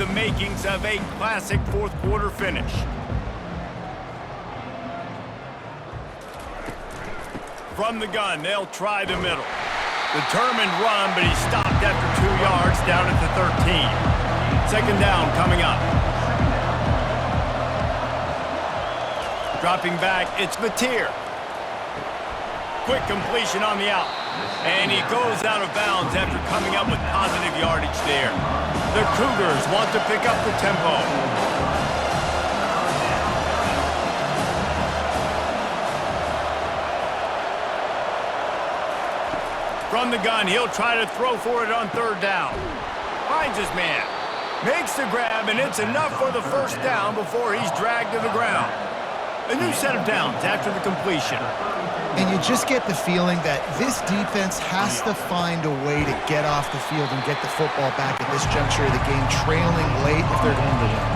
the makings of a classic fourth quarter finish. From the gun, they'll try the middle. Determined run, but he stopped after 2 yards down at the 13. Second down coming up. Dropping back, it's Mateer. Quick completion on the out. And he goes out of bounds after coming up with positive yardage there. The Cougars want to pick up the tempo. From the gun, he'll try to throw for it on third down. Finds his man. Makes the grab, and it's enough for the first down before he's dragged to the ground. A new set of downs after the completion. And you just get the feeling that this defense has to find a way to get off the field and get the football back at this juncture of the game, trailing late if they're going to win.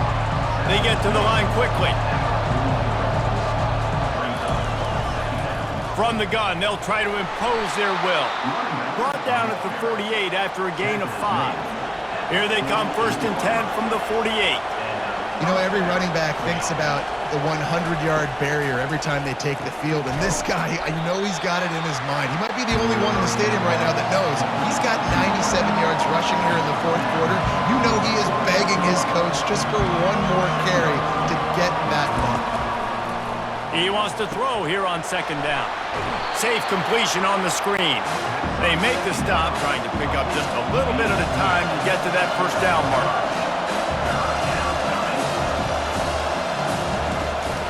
They get to the line quickly. From the gun, they'll try to impose their will. Brought down at the 48 after a gain of 5. Here they come, 1st and 10 from the 48. You know, every running back thinks about the 100-yard barrier every time they take the field, and this guy, you know he's got it in his mind. He might be the only one in the stadium right now that knows he's got 97 yards rushing here in the fourth quarter. You know he is begging his coach just for one more carry to get that one. He wants to throw here on second down. Safe completion on the screen. They make the stop, trying to pick up just a little bit at a time to get to that first down marker.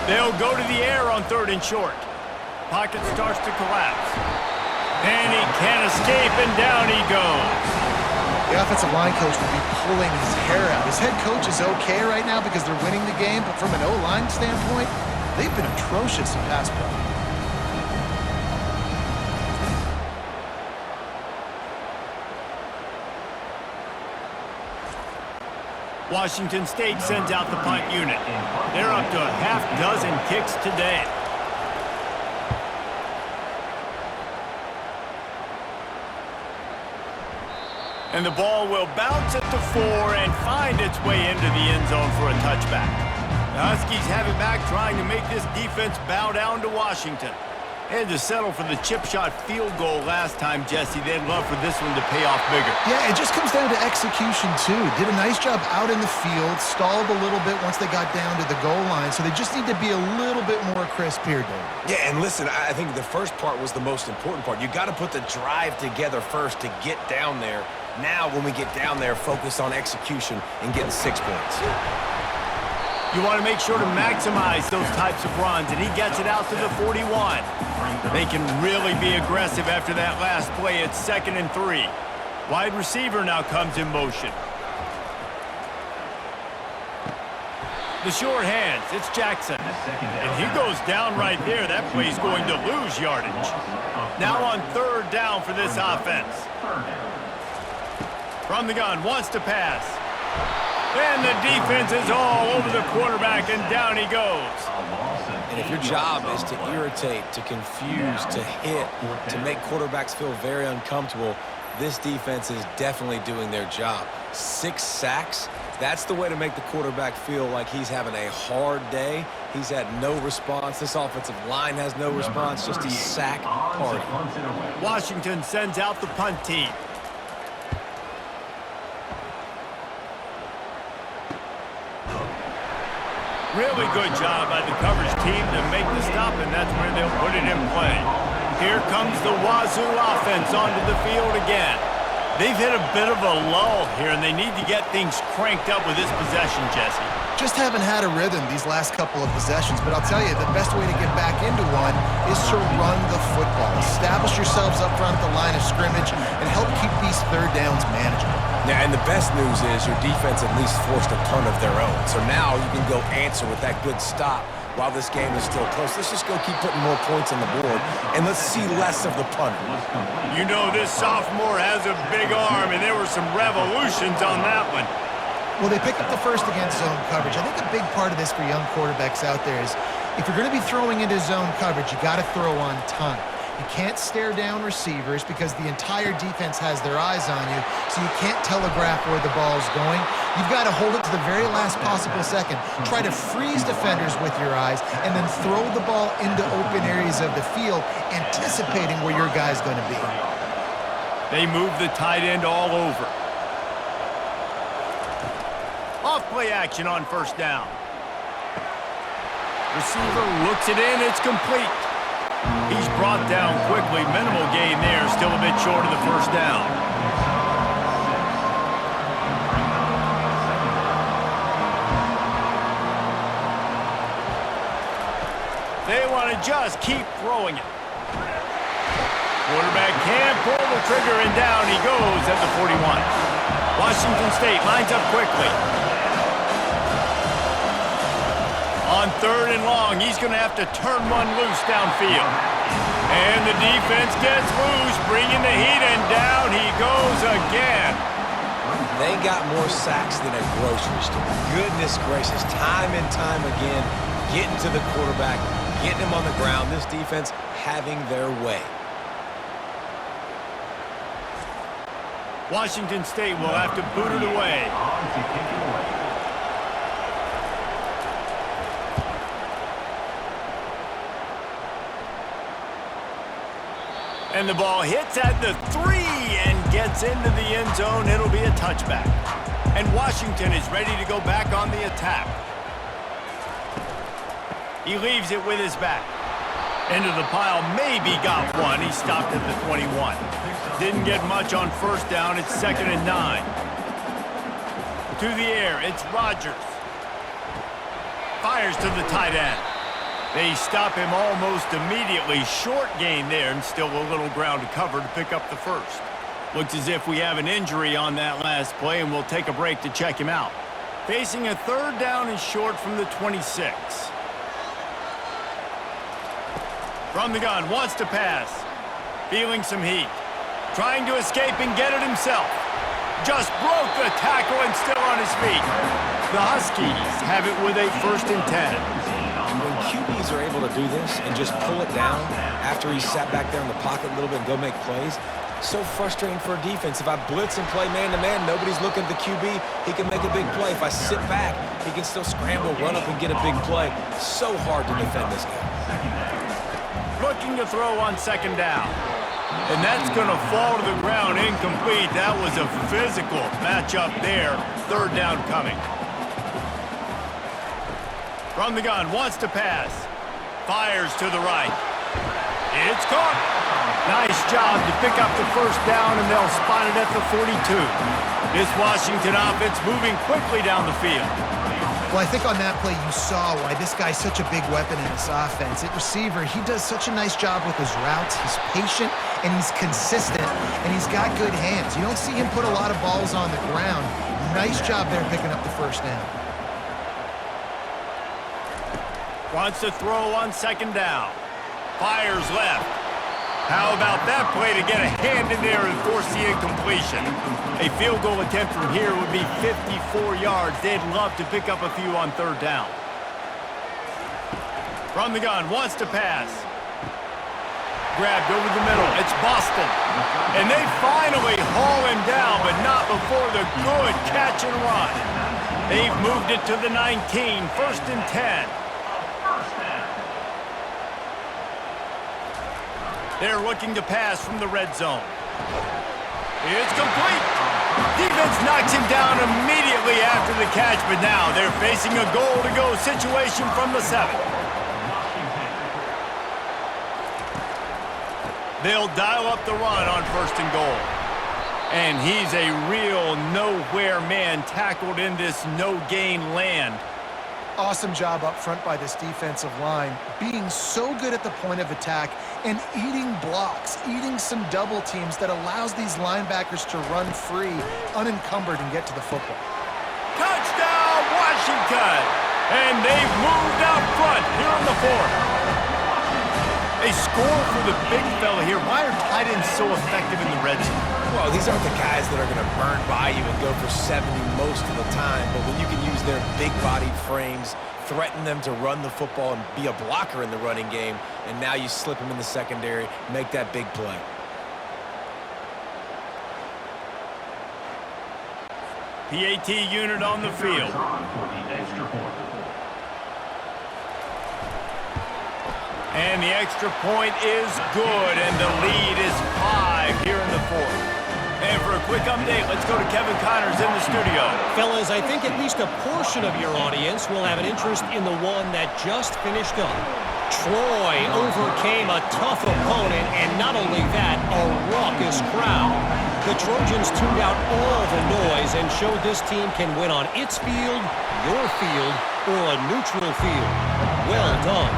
They'll go to the air on 3rd and short. Pocket starts to collapse. And he can't escape, and down he goes. The offensive line coach would be pulling his hair out. His head coach is okay right now because they're winning the game, but from an O-line standpoint, they've been atrocious in pass pro. Washington State sends out the punt unit. They're up to a half-dozen kicks today. And the ball will bounce at the 4 and find its way into the end zone for a touchback. The Huskies have it back, trying to make this defense bow down to Washington. They had to settle for the chip shot field goal last time, Jesse. They'd love for this one to pay off bigger. Yeah, it just comes down to execution, too. Did a nice job out in the field, stalled a little bit once they got down to the goal line, so they just need to be a little bit more crisp here, Dave. Yeah, and listen, I think the first part was the most important part. You got to put the drive together first to get down there. Now, when we get down there, focus on execution and getting 6 points. You want to make sure to maximize those types of runs, and he gets it out to the 41. They can really be aggressive after that last play. It's 2nd and 3. Wide receiver now comes in motion. The short hands, it's Jackson. And he goes down right there. That play's going to lose yardage. Now on 3rd down for this offense. From the gun, wants to pass. And the defense is all over the quarterback, and down he goes. And if your job is to irritate, to confuse, to hit, to make quarterbacks feel very uncomfortable, this defense is definitely doing their job. 6 sacks, that's the way to make the quarterback feel like he's having a hard day. He's had no response. This offensive line has no response, just a sack party. Washington sends out the punt team. Really good job by the coverage team to make the stop, and that's where they'll put it in play. Here comes the Wazoo offense onto the field again. They've hit a bit of a lull here, and they need to get things cranked up with this possession, Jesse. Just haven't had a rhythm these last couple of possessions, but I'll tell you, the best way to get back into one is to run the football. Establish yourselves up front at the line of scrimmage and help keep these 3rd downs manageable. Yeah, and the best news is your defense at least forced a punt of their own. So now you can go answer with that good stop while this game is still close. Let's just go keep putting more points on the board, and let's see less of the punter. You know this sophomore has a big arm, and there were some revolutions on that one. Well, they picked up the first against zone coverage. I think a big part of this for young quarterbacks out there is if you're going to be throwing into zone coverage, you got to throw on time. You can't stare down receivers because the entire defense has their eyes on you, so you can't telegraph where the ball's going. You've got to hold it to the very last possible second. Try to freeze defenders with your eyes and then throw the ball into open areas of the field, anticipating where your guy's going to be. They move the tight end all over. Off-play action on first down. Receiver looks it in. It's complete. He's brought down quickly. Minimal gain there. Still a bit short of the first down. They want to just keep throwing it. Quarterback can't pull the trigger, and down he goes at the 41. Washington State lines up quickly. On 3rd and long, he's going to have to turn one loose downfield. And the defense gets loose, bringing the heat, and down he goes again. They got more sacks than a grocery store. Goodness gracious, time and time again, getting to the quarterback, getting him on the ground. This defense having their way. Washington State will have to boot it away. And the ball hits at the 3 and gets into the end zone. It'll be a touchback. And Washington is ready to go back on the attack. He leaves it with his back. Into the pile, maybe got one. He stopped at the 21. Didn't get much on first down. It's 2nd and 9. To the air, it's Rodgers. Fires to the tight end. They stop him almost immediately. Short gain there, and still a little ground to cover to pick up the first. Looks as if we have an injury on that last play, and we'll take a break to check him out. Facing a 3rd down and short from the 26. From the gun, wants to pass. Feeling some heat. Trying to escape and get it himself. Just broke the tackle and still on his feet. The Huskies have it with a 1st and 10. When QBs are able to do this and just pull it down after he sat back there in the pocket a little bit and go make plays, so frustrating for a defense. If I blitz and play man-to-man, nobody's looking at the QB, he can make a big play. If I sit back, he can still scramble, run up, and get a big play. So hard to defend this guy. Looking to throw on 2nd down. And that's going to fall to the ground incomplete. That was a physical matchup there. 3rd down coming. From the gun, wants to pass. Fires to the right. It's caught. Nice job to pick up the 1st down, and they'll spot it at the 42. This Washington offense moving quickly down the field. Well, I think on that play you saw why this guy's such a big weapon in this offense. At receiver, he does such a nice job with his routes. He's patient, and he's consistent, and he's got good hands. You don't see him put a lot of balls on the ground. Nice job there picking up the 1st down. Wants to throw on 2nd down. Fires left. How about that play to get a hand in there and force the incompletion? A field goal attempt from here would be 54 yards. They'd love to pick up a few on 3rd down. From the gun, wants to pass. Grabbed over the middle. It's Boston. And they finally haul him down, but not before the good catch and run. They've moved it to the 19, 1st and 10. They're looking to pass from the red zone. It's complete. Defense knocks him down immediately after the catch, but now they're facing a goal-to-go situation from the 7. They'll dial up the run on 1st and goal. And he's a real nowhere man tackled in this no-gain land. Awesome job up front by this defensive line, being so good at the point of attack and eating blocks, eating some double teams that allows these linebackers to run free, unencumbered, and get to the football. Touchdown, Washington! And they've moved out front here on the 4th. They score for the big fella here. Why are tight ends so effective in the red zone? Well, these aren't the guys that are going to burn by you and go for 70 most of the time, but when you can use their big-bodied frames, threaten them to run the football and be a blocker in the running game, and now you slip them in the secondary, make that big play. PAT unit on the field. And the extra point is good, and the lead is 5 here in the fourth. And for a quick update, let's go to Kevin Connors in the studio. Fellas, I think at least a portion of your audience will have an interest in the one that just finished up. Troy overcame a tough opponent, and not only that, a raucous crowd. The Trojans tuned out all the noise and showed this team can win on its field, your field, or a neutral field. Well done.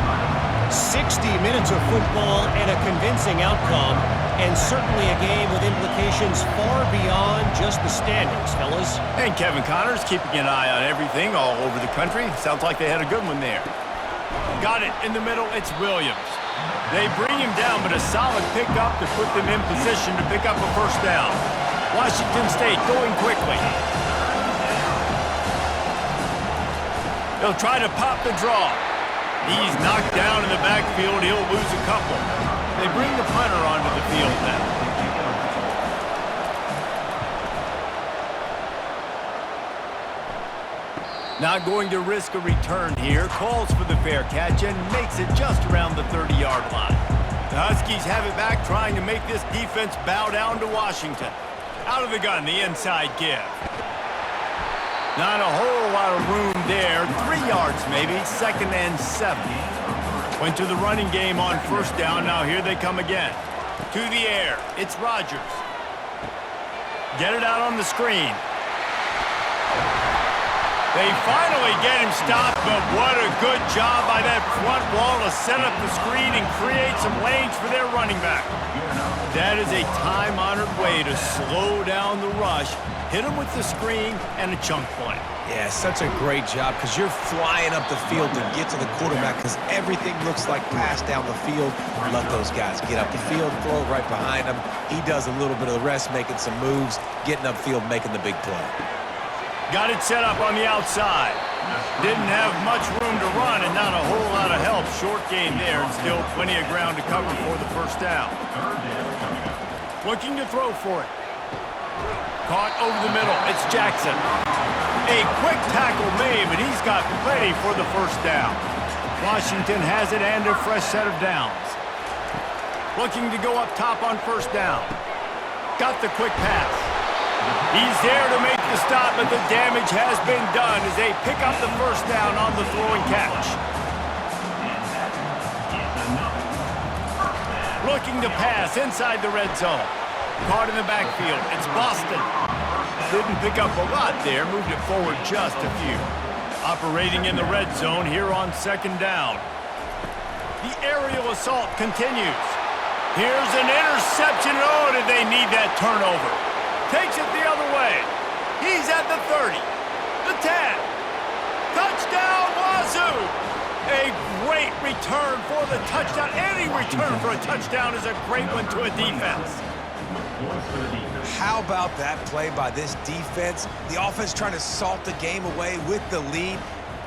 60 minutes of football and a convincing outcome, and certainly a game with implications far beyond just the standings, fellas. And Kevin Connors keeping an eye on everything all over the country. Sounds like they had a good one there. Got it in the middle, it's Williams. They bring him down, but a solid pickup to put them in position to pick up a first down. Washington State going quickly. They'll try to pop the draw. He's knocked down in the backfield. He'll lose a couple. They bring the punter onto the field now. Not going to risk a return here. Calls for the fair catch and makes it just around the 30-yard line. The Huskies have it back, trying to make this defense bow down to Washington. Out of the gun, the inside give. Not a whole lot of room there. 3 yards maybe, 2nd and 7. Went to the running game on first down. Now here they come again. To the air. It's Rodgers. Get it out on the screen. They finally get him stopped, but what a good job by that front wall to set up the screen and create some lanes for their running back. That is a time-honored way to slow down the rush, hit him with the screen, and a chunk play. Yeah, such a great job because you're flying up the field to get to the quarterback because everything looks like pass down the field. Let those guys get up the field, throw it right behind him. He does a little bit of the rest, making some moves, getting upfield, making the big play. Got it set up on the outside. Didn't have much room to run and not a whole lot of help. Short gain there and still plenty of ground to cover for the first down. Looking to throw for it. Caught over the middle. It's Jackson. A quick tackle made, but he's got plenty for the first down. Washington has it and a fresh set of downs. Looking to go up top on first down. Got the quick pass. He's there to make the stop, but the damage has been done as they pick up the first down on the throw and catch. Looking to pass inside the red zone. Caught in the backfield. It's Boston. Didn't pick up a lot there. Moved it forward just a few. Operating in the red zone here on second down. The aerial assault continues. Here's an interception. Oh, did they need that turnover? Takes it the other way. He's at the 30, the 10. Touchdown, Wazoo! A great return for the touchdown. Any return for a touchdown is a great one to a defense. How about that play by this defense? The offense trying to salt the game away with the lead.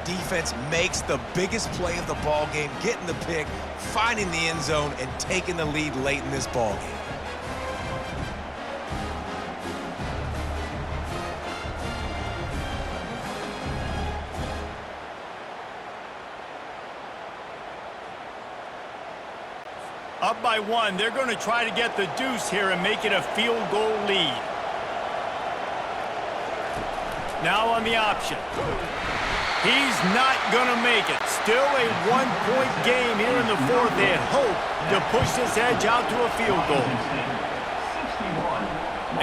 Defense makes the biggest play of the ball game, getting the pick, finding the end zone, and taking the lead late in this ball game. Up by 1, they're going to try to get the deuce here and make it a field goal lead. Now on the option. He's not going to make it. Still a 1-point game here in the fourth. They had hoped to push this edge out to a field goal.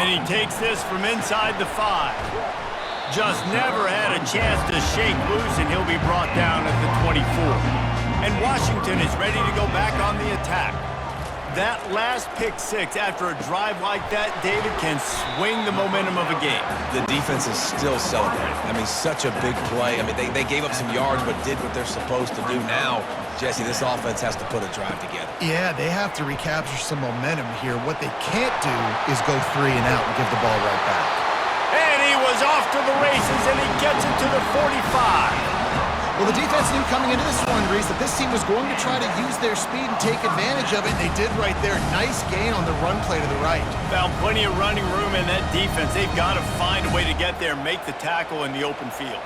And he takes this from inside the 5. Just never had a chance to shake loose, and he'll be brought down at the 24. And Washington is ready to go back on the attack. That last pick 6 after a drive like that, David, can swing the momentum of a game. The defense is still celebrating. I mean, such a big play. I mean, they gave up some yards but did what they're supposed to do. Now, Jesse, this offense has to put a drive together. Yeah, they have to recapture some momentum here. What they can't do is go 3 and out and give the ball right back. And he was off to the races, and he gets it to the 45. Well, the defense knew coming into this one, Reese, that this team was going to try to use their speed and take advantage of it, and they did right there. Nice gain on the run play to the right. Found plenty of running room in that defense. They've got to find a way to get there, make the tackle in the open field.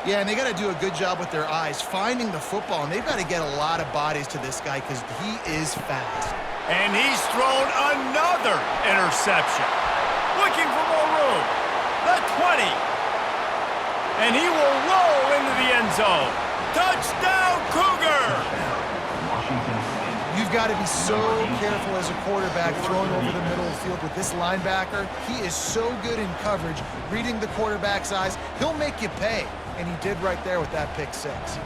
Yeah, and they got to do a good job with their eyes, finding the football, and they've got to get a lot of bodies to this guy because he is fast. And he's thrown another interception. Looking for more room. The 20. And he will roll into the end zone. Touchdown, Cougar! You've got to be so careful as a quarterback throwing over the middle of the field with this linebacker. He is so good in coverage, reading the quarterback's eyes. He'll make you pay, and he did right there with that pick six.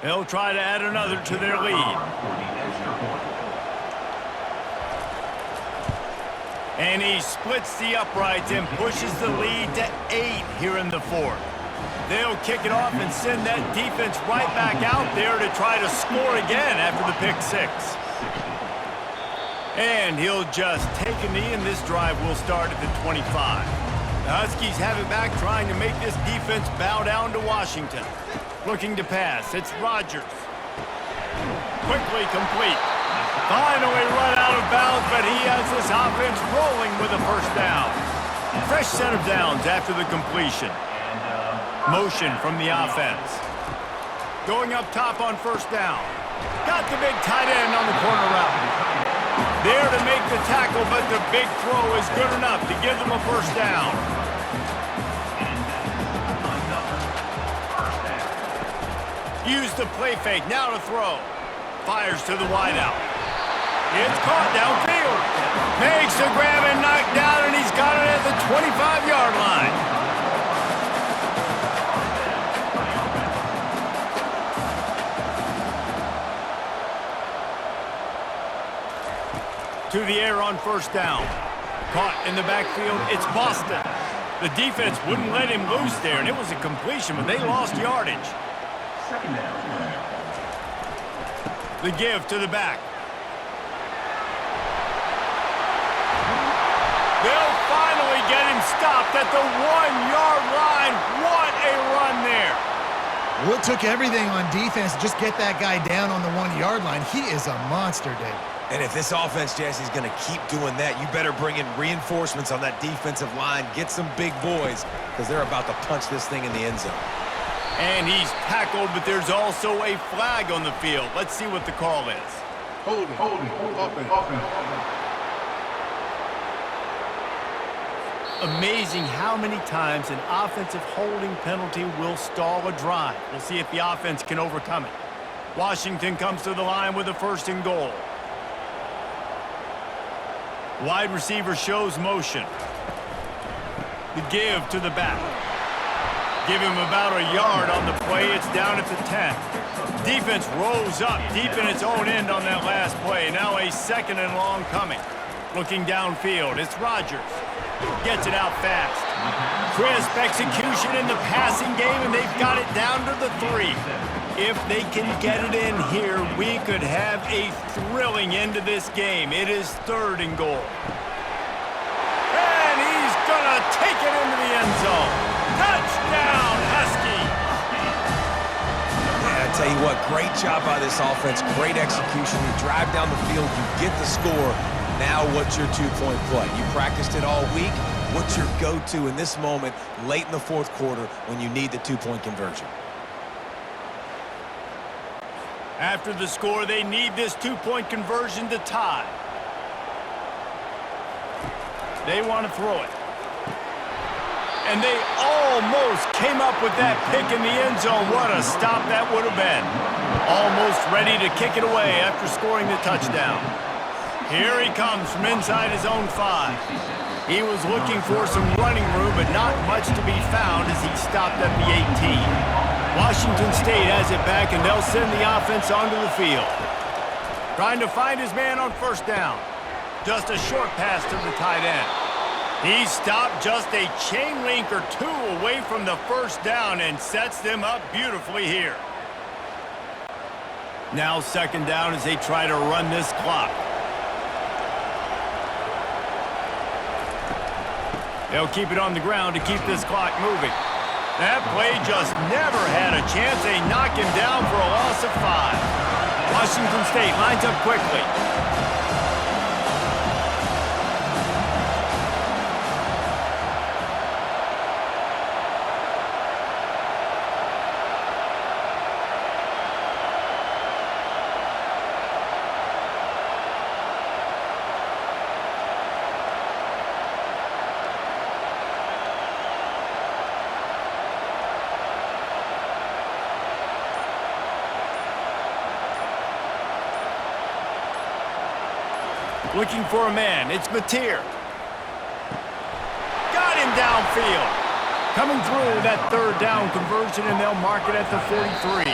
They'll try to add another to their lead. And he splits the uprights and pushes the lead to 8 here in the fourth. They'll kick it off and send that defense right back out there to try to score again after the pick six. And he'll just take a knee, and this drive will start at the 25. The Huskies have it back, trying to make this defense bow down to Washington. Looking to pass, it's Rodgers. Quickly complete. Finally run out of bounds, but he has this offense rolling with a first down. Fresh set of downs after the completion. Motion from the offense. Going up top on first down. Got the big tight end on the corner route. There to make the tackle, but the big throw is good enough to give them a first down. Use the play fake, now to throw. Fires to the wideout. It's caught downfield. Makes the grab and knocked down, and he's got it at the 25-yard line. To the air on first down. Caught in the backfield, it's Boston. The defense wouldn't let him loose there, and it was a completion, but they lost yardage. The give to the back. They'll finally get him stopped at the 1-yard line. What a run there. Well, it took everything on defense to just get that guy down on the 1-yard line. He is a monster, Dave. And if this offense, Jesse, is going to keep doing that, you better bring in reinforcements on that defensive line. Get some big boys, because they're about to punch this thing in the end zone. And he's tackled, but there's also a flag on the field. Let's see what the call is. Holding, offense. Amazing how many times an offensive holding penalty will stall a drive. We'll see if the offense can overcome it. Washington comes to the line with a 1st and goal. Wide receiver shows motion. The give to the back. Give him about a yard on the play. It's down at the 10. Defense rolls up deep in its own end on that last play. Now a 2nd and long coming. Looking downfield, it's Rodgers. Gets it out fast. Crisp execution in the passing game, and they've got it down to the 3. If they can get it in here, we could have a thrilling end to this game. It is 3rd and goal. And he's gonna take it into the end zone. Touchdown, Huskies! Yeah, I tell you what, great job by this offense. Great execution. You drive down the field, you get the score. Now what's your 2-point play? You practiced it all week. What's your go-to in this moment late in the 4th quarter when you need the 2-point conversion? After the score, they need this 2-point conversion to tie. They want to throw it. And they almost came up with that pick in the end zone. What a stop that would have been. Almost ready to kick it away after scoring the touchdown. Here he comes from inside his own 5. He was looking for some running room, but not much to be found as he stopped at the 18. Washington State has it back, and they'll send the offense onto the field. Trying to find his man on first down. Just a short pass to the tight end. He stopped just a chain link or two away from the first down and sets them up beautifully here. Now second down as they try to run this clock. They'll keep it on the ground to keep this clock moving. That play just never had a chance. They knock him down for a loss of 5. Washington State lines up quickly. Looking for a man. It's Mateer. Got him downfield. Coming through that third down conversion, and they'll mark it at the 43.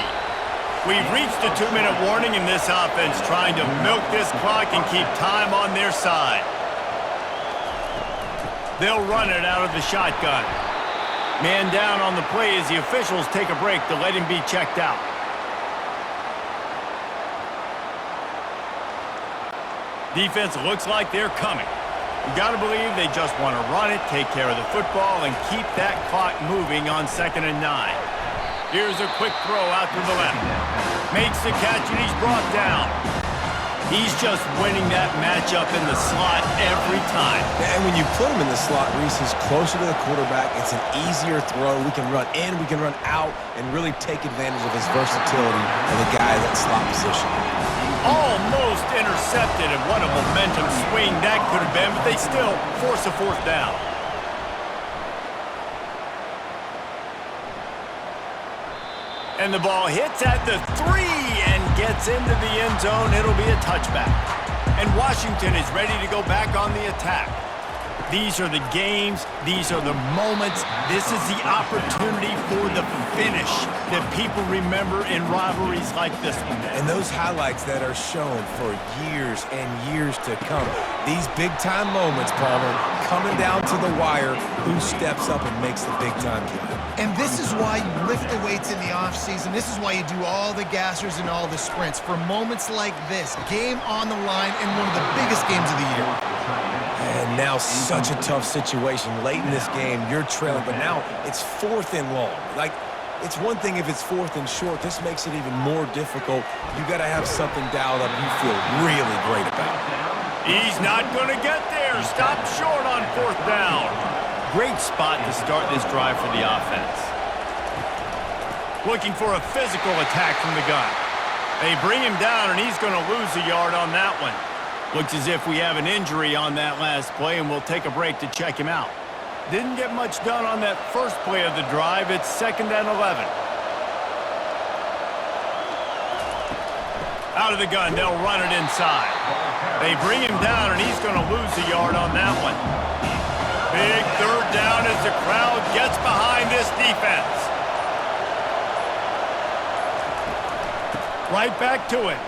We've reached the 2-minute warning in this offense, trying to milk this clock and keep time on their side. They'll run it out of the shotgun. Man down on the play as the officials take a break to let him be checked out. Defense looks like they're coming. You got to believe they just want to run it, take care of the football, and keep that clock moving on 2nd and 9. Here's a quick throw out to the left. Makes the catch, and he's brought down. He's just winning that matchup in the slot every time. And when you put him in the slot, Reese, he's closer to the quarterback. It's an easier throw. We can run in, we can run out, and really take advantage of his versatility and the guy in that slot position. Almost intercepted, and what a momentum swing that could have been, but they still force a 4th down. And the ball hits at the 3 and gets into the end zone. It'll be a touchback. And Washington is ready to go back on the attack. These are the games. These are the moments. This is the opportunity for the finish that people remember in rivalries like this one. And those highlights that are shown for years and years to come. These big-time moments, Palmer, coming down to the wire, who steps up and makes the big-time play. And this is why you lift the weights in the offseason. This is why you do all the gassers and all the sprints. For moments like this, game on the line in one of the biggest games of the year. And now such a tough situation. Late in this game, you're trailing, but now it's 4th and long. Like, it's one thing if it's 4th and short. This makes it even more difficult. You got to have something dialed up you feel really great about. He's not going to get there. Stop short on 4th down. Great spot to start this drive for the offense. Looking for a physical attack from the gun. They bring him down, and he's going to lose a yard on that one. Looks as if we have an injury on that last play, and we'll take a break to check him out. Didn't get much done on that first play of the drive. It's 2nd and 11. Out of the gun, they'll run it inside. They bring him down, and he's going to lose a yard on that one. Big 3rd down as the crowd gets behind this defense. Right back to it.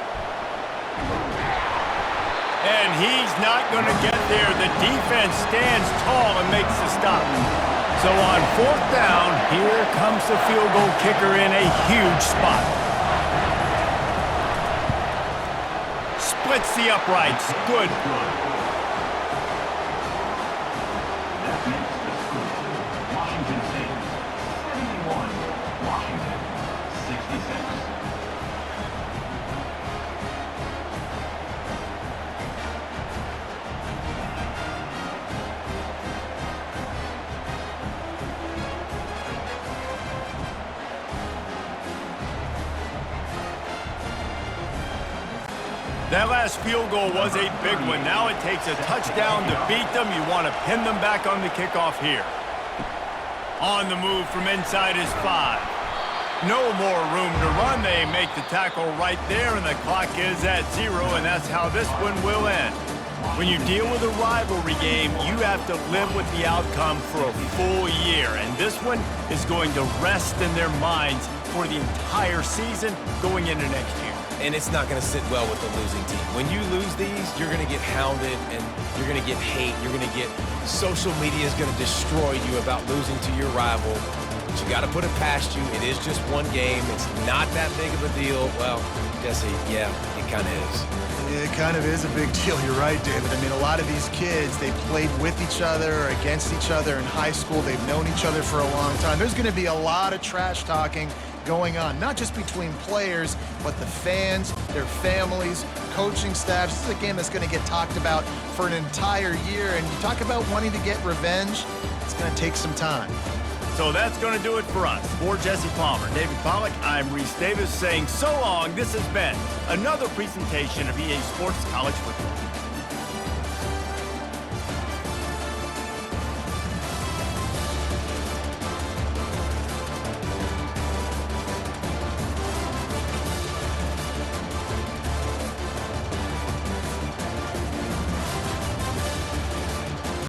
And he's not going to get there. The defense stands tall and makes the stop. So on 4th down, here comes the field goal kicker in a huge spot. Splits the uprights. Good. Washington State, 71, Washington, 66. That last field goal was a big one. Now it takes a touchdown to beat them. You want to pin them back on the kickoff here. On the move from inside his 5. No more room to run. They make the tackle right there, and the clock is at 0, and that's how this one will end. When you deal with a rivalry game, you have to live with the outcome for a full year, and this one is going to rest in their minds for the entire season going into next year. and it's not going to sit well with the losing team. When you lose these, you're going to get hounded, and you're going to get hate. You're going to get social media is going to destroy you about losing to your rival. But you got to put it past you. It is just one game. It's not that big of a deal. Well, Jesse, yeah, it kind of is. It kind of is a big deal. You're right, David. I mean, a lot of these kids, they played with each other or against each other in high school. They've known each other for a long time. There's going to be a lot of trash talking going on, not just between players, but the fans, their families, coaching staffs. This is a game that's going to get talked about for an entire year. And you talk about wanting to get revenge, it's going to take some time. So that's going to do it for us. For Jesse Palmer, David Pollack, I'm Reese Davis saying so long. This has been another presentation of EA Sports College Football.